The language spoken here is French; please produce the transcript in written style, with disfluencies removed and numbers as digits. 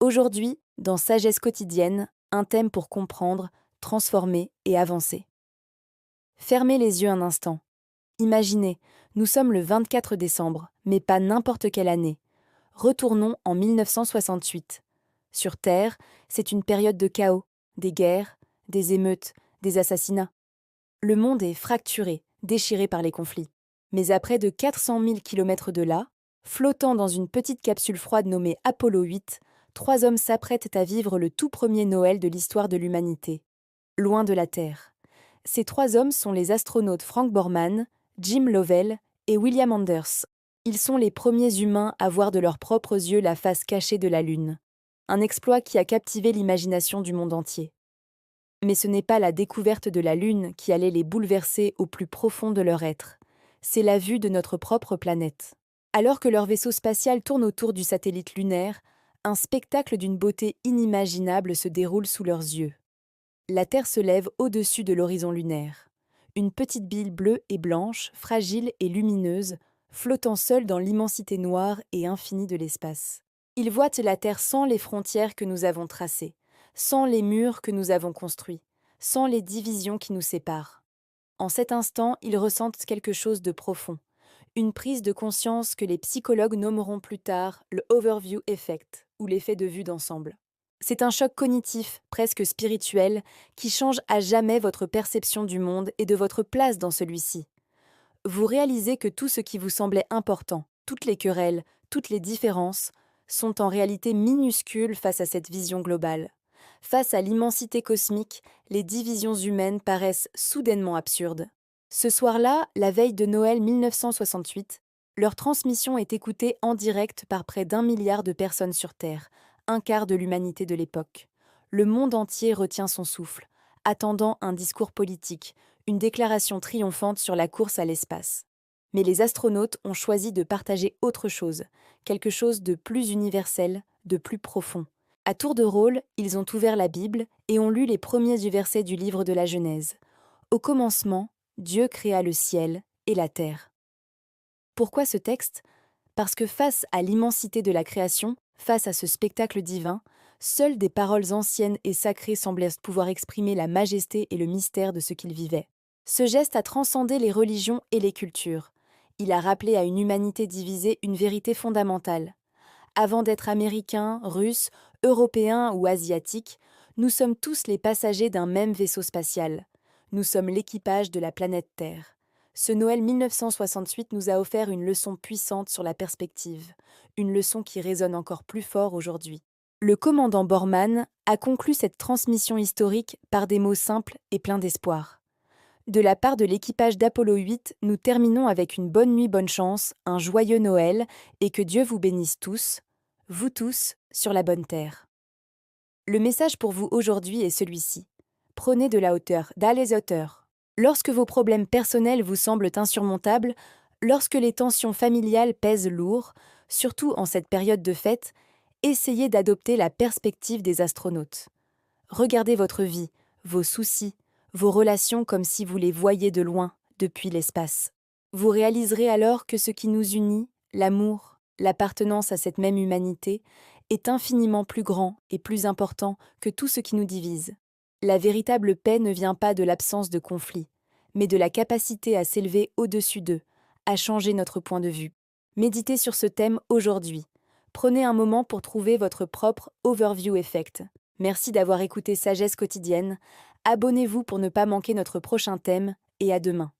Aujourd'hui, dans Sagesse quotidienne, un thème pour comprendre, transformer et avancer. Fermez les yeux un instant. Imaginez, nous sommes le 24 décembre, mais pas n'importe quelle année. Retournons en 1968. Sur Terre, c'est une période de chaos, des guerres, des émeutes, des assassinats. Le monde est fracturé, déchiré par les conflits. Mais à près de 400 000 kilomètres de là, flottant dans une petite capsule froide nommée Apollo 8, trois hommes s'apprêtent à vivre le tout premier Noël de l'histoire de l'humanité, loin de la Terre. Ces trois hommes sont les astronautes Frank Borman, Jim Lovell et William Anders. Ils sont les premiers humains à voir de leurs propres yeux la face cachée de la Lune. Un exploit qui a captivé l'imagination du monde entier. Mais ce n'est pas la découverte de la Lune qui allait les bouleverser au plus profond de leur être. C'est la vue de notre propre planète. Alors que leur vaisseau spatial tourne autour du satellite lunaire, un spectacle d'une beauté inimaginable se déroule sous leurs yeux. La Terre se lève au-dessus de l'horizon lunaire. Une petite bille bleue et blanche, fragile et lumineuse, flottant seule dans l'immensité noire et infinie de l'espace. Ils voient la Terre sans les frontières que nous avons tracées, sans les murs que nous avons construits, sans les divisions qui nous séparent. En cet instant, ils ressentent quelque chose de profond, une prise de conscience que les psychologues nommeront plus tard le overview effect, ou l'effet de vue d'ensemble. C'est un choc cognitif, presque spirituel, qui change à jamais votre perception du monde et de votre place dans celui-ci. Vous réalisez que tout ce qui vous semblait important, toutes les querelles, toutes les différences, sont en réalité minuscules face à cette vision globale. Face à l'immensité cosmique, les divisions humaines paraissent soudainement absurdes. Ce soir-là, la veille de Noël 1968, leur transmission est écoutée en direct par près d'1 milliard de personnes sur Terre, un quart de l'humanité de l'époque. Le monde entier retient son souffle, attendant un discours politique, une déclaration triomphante sur la course à l'espace. Mais les astronautes ont choisi de partager autre chose, quelque chose de plus universel, de plus profond. À tour de rôle, ils ont ouvert la Bible et ont lu les premiers versets du livre de la Genèse. Au commencement, Dieu créa le ciel et la terre. Pourquoi ce texte ? Parce que face à l'immensité de la création, face à ce spectacle divin, seules des paroles anciennes et sacrées semblaient pouvoir exprimer la majesté et le mystère de ce qu'ils vivaient. Ce geste a transcendé les religions et les cultures. Il a rappelé à une humanité divisée une vérité fondamentale. Avant d'être américains, russes, européens ou asiatiques, nous sommes tous les passagers d'un même vaisseau spatial. Nous sommes l'équipage de la planète Terre. Ce Noël 1968 nous a offert une leçon puissante sur la perspective, une leçon qui résonne encore plus fort aujourd'hui. Le commandant Borman a conclu cette transmission historique par des mots simples et pleins d'espoir. De la part de l'équipage d'Apollo 8, nous terminons avec une bonne nuit, bonne chance, un joyeux Noël et que Dieu vous bénisse tous, vous tous, sur la bonne terre. Le message pour vous aujourd'hui est celui-ci. Prenez de la hauteur, les hauteurs. Lorsque vos problèmes personnels vous semblent insurmontables, lorsque les tensions familiales pèsent lourd, surtout en cette période de fête, essayez d'adopter la perspective des astronautes. Regardez votre vie, vos soucis, vos relations comme si vous les voyiez de loin, depuis l'espace. Vous réaliserez alors que ce qui nous unit, l'amour, l'appartenance à cette même humanité, est infiniment plus grand et plus important que tout ce qui nous divise. La véritable paix ne vient pas de l'absence de conflit, mais de la capacité à s'élever au-dessus d'eux, à changer notre point de vue. Méditez sur ce thème aujourd'hui. Prenez un moment pour trouver votre propre overview effect. Merci d'avoir écouté Sagesse quotidienne. Abonnez-vous pour ne pas manquer notre prochain thème et à demain.